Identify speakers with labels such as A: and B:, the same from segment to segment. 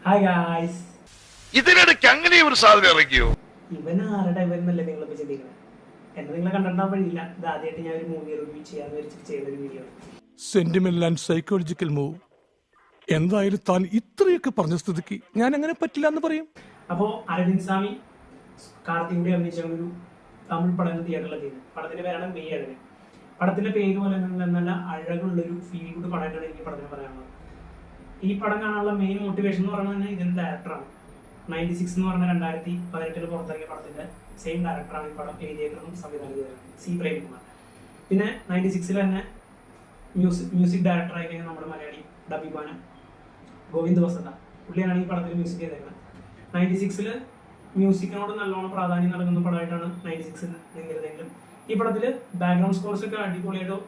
A: Hi guys.
B: ഇതിനിടയ്ക്ക് അങ്ങനെ ഒരു സാധനം ഇറങ്ങിയോ?
A: ഇവൻ ആരുടെ ഇവരെന്നല്ലേ നിങ്ങളിപ്പോൾ ചിന്തിക്കുന്നത്? എന്നെ നിങ്ങളെ കണ്ടിട്ടാൻ വഴിയില്ല. ഇത് ആദ്യമായിട്ട് ഞാൻ ഒരു മൂവി റിവ്യൂ ചെയ്യാന്ന് വെച്ചിട്ട് ചെയ്തൊരു video.
C: Sentimental and psychological move. എന്തായാലും താൻ ഇത്രയൊക്കെ പറഞ്ഞ സ്ഥിതിക്ക് ഞാൻ അങ്ങനെ പറ്റില്ല എന്ന് പറയും.
A: അപ്പോൾ അരവിന്ദ് സ്വാമി കാർത്തികൂടെ അഭിനയിച്ച ഒരു തമിഴ് പടം തിയേറ്ററിലെത്തിയത്. പടത്തിന്റെ പേരാണ് മെയ് അഴകൻ. പടത്തിന്റെ പേര് പോലെ നല്ല അഴകുള്ളൊരു ഫീൽ ഗുഡ് പടമായിട്ടാണ് എനിക്ക് പടത്തിന് പറയാനുള്ളത്. ഈ പടം കാണാനുള്ള മെയിൻ മോട്ടിവേഷൻ എന്ന് പറയുന്നത് തന്നെ ഇതിന്റെ ഡയറക്ടറാണ്. 96 എന്ന് പറഞ്ഞ 2018 പുറത്തിറങ്ങിയ പടത്തിന്റെ സെയിം ഡയറക്ടറാണ് ഈ പടം എഴുതിയേക്കുന്നതും സംവിധാനം ചെയ്തത്, സി പ്രേംകുമാർ. പിന്നെ 96 തന്നെ മ്യൂസിക് ഡയറക്ടറായി കഴിഞ്ഞാൽ നമ്മുടെ മലയാളി ഡബിബാനം ഗോവിന്ദ് വസന്ത, പുള്ളിയാണ് ഈ പടത്തിൽ മ്യൂസിക് ചെയ്തേക്കുന്നത്. 96 മ്യൂസിക്കിനോട് നല്ലോണം പ്രാധാന്യം നൽകുന്ന പടമായിട്ടാണ് 96 നിന്നിരുന്നെങ്കിലും ഈ പടത്തിൽ ബാക്ക്ഗ്രൗണ്ട് സ്കോർസ് ഒക്കെ അടിപൊളിയായിട്ട്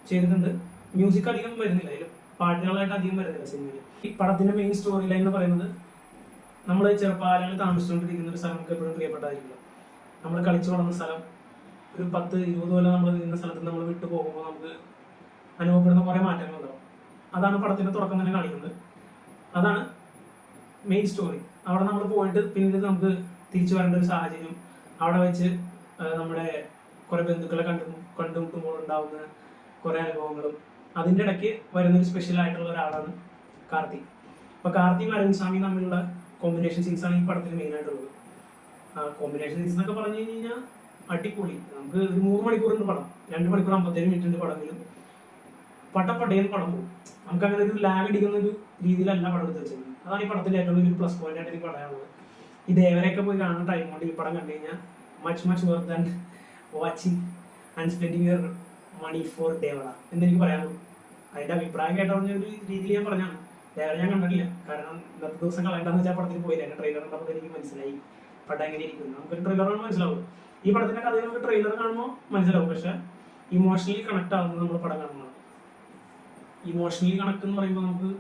A: ചെയ്തിട്ടുണ്ട്. മ്യൂസിക് അധികം വരുന്നില്ല, അതിൽ പാട്ടുകളായിട്ട് അധികം വരുന്നില്ല സിനിമയിൽ. ഈ പടത്തിന്റെ മെയിൻ സ്റ്റോറി ലൈൻ എന്ന് പറയുന്നത്, നമ്മൾ ചെറുപ്പകാലങ്ങളിൽ താമസിച്ചുകൊണ്ടിരിക്കുന്ന ഒരു സ്ഥലം നമുക്ക് എപ്പോഴും പ്രിയപ്പെട്ടായിരിക്കും. നമ്മൾ കളിച്ചു വളർന്ന സ്ഥലം, ഒരു 10-20 കൊല്ലം നമ്മൾ നിന്ന സ്ഥലത്ത് നമ്മൾ വിട്ടു പോകുമ്പോൾ നമുക്ക് അനുഭവപ്പെടുന്ന കുറേ മാറ്റങ്ങളുണ്ടാവും. അതാണ് പടത്തിന്റെ തുടക്കം തന്നെ കാണിക്കുന്നത്. അതാണ് മെയിൻ സ്റ്റോറി. അവിടെ നമ്മൾ പോയിട്ട് പിന്നീട് നമുക്ക് തിരിച്ചു വരേണ്ട ഒരു സാഹചര്യം, അവിടെ വെച്ച് നമ്മുടെ കുറേ ബന്ധുക്കളെ കണ്ടുമുട്ടുമ്പോൾ ഉണ്ടാവുന്ന കുറേ അനുഭവങ്ങളും, അതിൻ്റെ ഇടയ്ക്ക് വരുന്നൊരു സ്പെഷ്യൽ ആയിട്ടുള്ള ഒരാളാണ് കാർത്തി. അപ്പോൾ കാർത്തിയും അരവിന്ദ് സ്വാമിയും തമ്മിലുള്ള കോമ്പിനേഷൻ സീൻസാണ് ഈ പടത്തിൽ മെയിൻ ആയിട്ടുള്ളത്. കോമ്പിനേഷൻ സീൻസ് എന്നൊക്കെ പറഞ്ഞു കഴിഞ്ഞാൽ അടിപൊളി. നമുക്ക് ഒരു 3 മണിക്കൂറുണ്ട് പടം, 2 മണിക്കൂർ 57 മിനിറ്റ് പടമെങ്കിലും പട്ടപ്പട്ടയിൽ പടം പോകും. നമുക്ക് അങ്ങനെ ഒരു ലാഗ് അടിക്കുന്ന ഒരു രീതിയിലല്ല പടം എടുത്ത് വെച്ചത്. അതാണ് ഈ പടത്തിന്റെ ഏറ്റവും വലിയൊരു പ്ലസ് പോയിന്റ് ആയിട്ട് എനിക്ക് പറയാനുള്ളത്. ഈ ദേവരെയൊക്കെ പോയി കാണുന്ന ടൈം കൊണ്ട് ഈ പടം കണ്ടു കഴിഞ്ഞാൽ much worth than watching and spending your money for Devara എന്നെനിക്ക് പറയാനുള്ളൂ. അതിന്റെ അഭിപ്രായം കേട്ടറിഞ്ഞ ഒരു രീതിയിൽ ഞാൻ പറഞ്ഞാണ്. ദേവര ഞാൻ കണ്ടിട്ടില്ല, കാരണം ഇന്നത്തെ ദിവസം കളയണ്ടെന്ന് വെച്ചാൽ പടത്തിൽ പോയില്ല. എന്റെ ട്രെയിലർ കണ്ടപ്പോൾ എനിക്ക് മനസ്സിലായി പടം എങ്ങനെ ഇരിക്കുന്നു. നമുക്കൊരു ട്രെയിലർ കാണുമ്പോൾ മനസ്സിലാവും. ഈ പടത്തിന്റെ കഥ നമുക്ക് ട്രെയിലർ കാണുമ്പോൾ മനസ്സിലാവും, പക്ഷെ ഇമോഷണലി കണക്ട് ആവുന്നത് നമ്മൾ പടം കാണുന്നതാണ്. ഇമോഷണലി കണക്ട് എന്ന് പറയുമ്പോൾ നമുക്ക്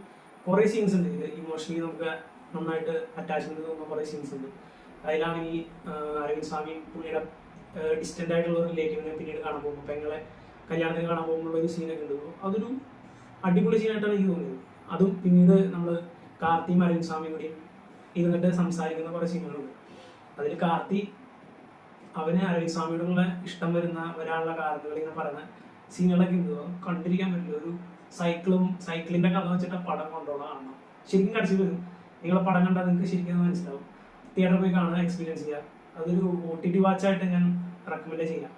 A: കുറേ സീൻസ് ഉണ്ട്. ഇത് ഇമോഷണലി നമുക്ക് നന്നായിട്ട് അറ്റാച്ച്മെന്റ് തോന്നുന്ന കുറേ സീൻസ് ഉണ്ട്. അതിലാണെങ്കിൽ അരവിന്ദ് സ്വാമി പുള്ളിയുടെ ഡിസ്റ്റന്റ് ആയിട്ടുള്ള ഒരു റിലേറ്റീവിനെ പിന്നീട് കാണാൻ പോകുമ്പോൾ, പെങ്ങളെ കല്യാണത്തിന് കാണാൻ പോകുമ്പോൾ ഒരു സീനൊക്കെ ഉണ്ട്. അതൊരു അടിപൊളി സീനായിട്ടാണ് എനിക്ക് തോന്നിയത്. അതും പിന്നീട് നമ്മൾ കാർത്തിയും അരവിന്ദ് സ്വാമിയും കൂടി ഇരുന്നിട്ട് സംസാരിക്കുന്ന കുറേ സീനുകളുണ്ട്. അതിൽ കാർത്തി അവന് അരവിന്ദ് സ്വാമിയോടുള്ള ഇഷ്ടം വരുന്ന ഒരാളുടെ കാരണങ്ങൾ ഇങ്ങനെ പറയുന്ന സീനുകളൊക്കെ ഉണ്ട്. കണ്ടിരിക്കാൻ പറ്റില്ല. ഒരു സൈക്കിളിന്റെ കഥ വെച്ചിട്ട് പടം കൊണ്ടുപോകണം. ശരിക്കും കടിച്ചു വരും. നിങ്ങളെ പടം കണ്ടാൽ നിങ്ങൾക്ക് ശരിക്കും മനസ്സിലാവും. തിയേറ്ററിൽ പോയി കാണാൻ എക്സ്പീരിയൻസ് ചെയ്യുക. അതൊരു OTT വാച്ചായിട്ട് ഞാൻ റെക്കമെൻഡ് ചെയ്യാം.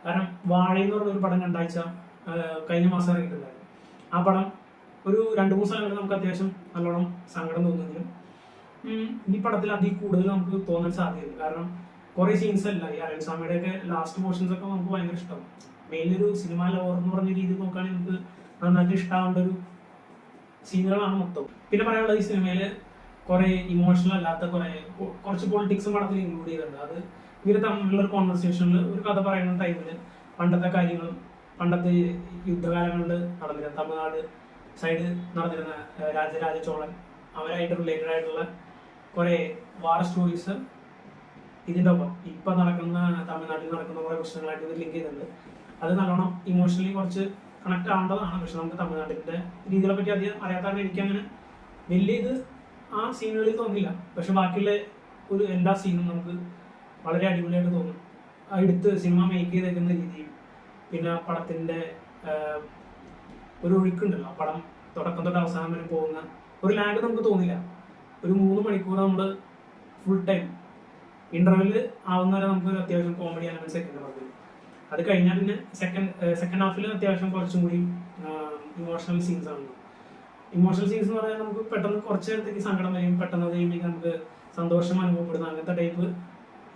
A: കാരണം വാഴ എന്ന് പറഞ്ഞൊരു പടം 2 ആഴ്ച കഴിഞ്ഞ മാസം ഇറങ്ങിയിട്ടുണ്ടായിരുന്നു. ആ പടം ഒരു 2-3 സ്ഥലങ്ങളിൽ നമുക്ക് അത്യാവശ്യം നല്ലോണം സങ്കടം തോന്നുമെങ്കിലും ഈ പടത്തിൽ അതിൽ കൂടുതൽ നമുക്ക് തോന്നാൻ സാധ്യതയുണ്ട്. കാരണം കുറേ സീൻസ് അല്ല, ഈ അരവിന്ദ് സ്വാമിയുടെ ഒക്കെ ലാസ്റ്റ് പോർഷൻസ് ഒക്കെ നമുക്ക് ഭയങ്കര ഇഷ്ടം. മെയിൻ ഒരു സിനിമ ലവർ എന്ന് പറഞ്ഞ രീതിയിൽ നോക്കുകയാണെങ്കിൽ നമുക്ക് നന്നായിട്ട് ഇഷ്ടമാവേണ്ട ഒരു സീനുകളാണ് മൊത്തം. പിന്നെ പറയാനുള്ളത്, ഈ സിനിമയിൽ കുറെ ഇമോഷണൽ അല്ലാത്ത കുറച്ച് പൊളിറ്റിക്സും പടത്തിൽ ഇൻക്ലൂഡ് ചെയ്തിട്ടുണ്ട്. അത് ഇവര് തമ്മിലുള്ള ഒരു കോൺവെർസേഷനിൽ ഒരു കഥ പറയുന്ന ടൈമിൽ പണ്ടത്തെ കാര്യങ്ങളും, പണ്ടത്തെ യുദ്ധകാലങ്ങളിൽ നടന്നിരുന്ന തമിഴ്നാട് സൈഡ് നടന്നിരുന്ന രാജരാജ ചോളൻ, അവരായിട്ട് റിലേറ്റഡ് ആയിട്ടുള്ള കുറെ വാർ സ്റ്റോറീസ് ഇതിൻ്റെ ഒപ്പം ഇപ്പം നടക്കുന്ന തമിഴ്നാട്ടിൽ നടക്കുന്ന കുറെ പ്രശ്നങ്ങളായിട്ട് ഇത് ലിങ്ക് ചെയ്തിട്ടുണ്ട്. അത് നല്ലോണം ഇമോഷണലി കുറച്ച് കണക്ട് ആവേണ്ടതാണ്. പക്ഷെ നമുക്ക് തമിഴ്നാട്ടിൻ്റെ രീതികളെ പറ്റി അധികം അറിയാത്തതാണ്. എനിക്കങ്ങനെ വലിയ ഇത് ആ സീനുകളിൽ തോന്നില്ല. പക്ഷെ ബാക്കിയുള്ള ഒരു എല്ലാ സീനും നമുക്ക് വളരെ അടിപൊളിയായിട്ട് തോന്നും. എടുത്ത് സിനിമ മേക്ക് ചെയ്തേക്കുന്ന രീതിയും, പിന്നെ പടത്തിൻ്റെ ഒരു ഒഴുക്കുണ്ടല്ലോ, പടം തുടക്കം തൊട്ട് അവസാനം വരെ പോകുന്ന ഒരു ലാഗ് നമുക്ക് തോന്നില്ല. ഒരു 3 മണിക്കൂർ നമ്മൾ ഫുൾ ടൈം ഇന്റർവെല് ആവുന്ന വരെ നമുക്ക് ഒരു അത്യാവശ്യം കോമഡി എലമെന്റ്സ് ഒക്കെ ഉണ്ട് പടത്തിൽ. അത് കഴിഞ്ഞാൽ പിന്നെ സെക്കൻഡ് ഹാഫിൽ അത്യാവശ്യം കുറച്ചും കൂടി ഇമോഷണൽ സീൻസ് ആണ്. ഇമോഷണൽ സീൻസ് എന്ന് പറഞ്ഞാൽ നമുക്ക് പെട്ടെന്ന് കുറച്ച് നേരത്തേക്ക് സങ്കടം വരും, പെട്ടെന്ന് അത് കഴിയുമ്പോഴേക്ക് നമുക്ക് സന്തോഷം അനുഭവപ്പെടുന്ന അങ്ങനത്തെ ടൈപ്പ്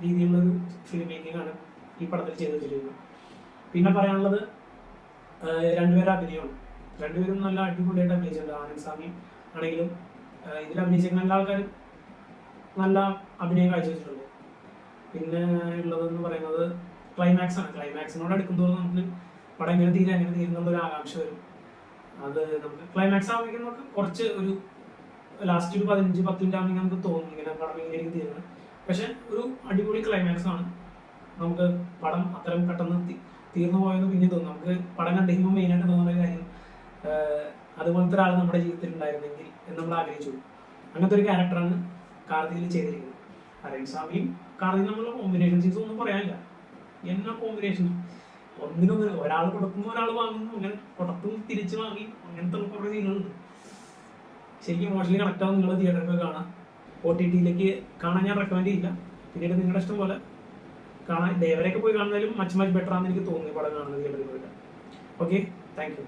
A: രീതിയിലുള്ളൊരു ഫിലിം മേക്കിംഗ് ആണ് ഈ പടത്തിൽ ചെയ്ത് വെച്ചിരിക്കുന്നത്. പിന്നെ പറയാനുള്ളത്, രണ്ടുപേരും അഭിനയമാണ്. രണ്ടുപേരും നല്ല അടിപൊളിയായിട്ട് അഭിനയിച്ചിട്ടുണ്ട്. ആനന്ദ് സ്വാമി ആണെങ്കിലും ഇതിൽ അഭിനയിച്ചിരിക്കുന്ന എല്ലാ ആൾക്കാരും നല്ല അഭിനയം കാഴ്ചവെച്ചിട്ടുണ്ട്. പിന്നെ ഉള്ളതെന്ന് പറയുന്നത് ക്ലൈമാക്സ് ആണ്. ക്ലൈമാക്സിനോട് അടുക്കുമ്പോഴും നമുക്ക് പടം എങ്ങനെ തീരുന്നുള്ളൊരു ആകാംക്ഷ വരും. അത് നമുക്ക് ക്ലൈമാക്സ് ആവുമ്പോൾ നമുക്ക് കുറച്ച് ഒരു ലാസ്റ്റ് ഒരു 15-10 മിനിറ്റ് ആവുമ്പോൾ നമുക്ക് തോന്നും ഇങ്ങനെ പടം ഇങ്ങനെ തീരുന്നത്. പക്ഷെ ഒരു അടിപൊളി ക്ലൈമാക്സ് ആണ്. നമുക്ക് പടം അത്രയും പെട്ടെന്ന് തീർന്നു പോയെന്ന് പിന്നെ തോന്നും. നമുക്ക് പടം കണ്ടിരിക്കുമ്പോൾ മെയിനായിട്ട് തോന്നുന്ന കാര്യം അതുപോലത്തെ ഒരാൾ നമ്മുടെ ജീവിതത്തിൽ ഉണ്ടായിരുന്നെങ്കിൽ എന്ന് നമ്മൾ ആഗ്രഹിച്ചു. അങ്ങനത്തെ ഒരു ക്യാരക്ടറാണ് കാർത്തിയിൽ ചെയ്തിരിക്കുന്നത്. അരവിന്ദ് സ്വാമിയും കാർത്തിയും തമ്മിലുള്ള കോമ്പിനേഷൻ സീൻസ് ഒന്നും പറയാനില്ല. എന്നാ കോമ്പിനേഷൻ, ഒന്നിനൊന്ന് ഒരാൾ കൊടുക്കുന്നു ഒരാൾ വാങ്ങുന്നു, അങ്ങനെ കൊടുത്തും തിരിച്ചു വാങ്ങി, അങ്ങനത്തെ കുറേ സീനുകളുണ്ട്. ശരിക്കും ഇമോഷണലി കണക്ട് ആവും. നിങ്ങൾ തിയേറ്ററിൽ പോയി കാണാം. OTT-യിലേക്ക് കാണാൻ ഞാൻ റെക്കമെൻഡ് ചെയ്യില്ല. പിന്നീട് നിങ്ങളുടെ ഇഷ്ടം പോലെ കാണാൻ. ദേവരെയൊക്കെ പോയി കാണുന്നതിലും മച്ച് ബെറ്റർ ആണെന്ന് എനിക്ക് തോന്നി പടം കാണുന്നത് തിയേറ്ററിൽ പോയിട്ട്. Okay, thank you.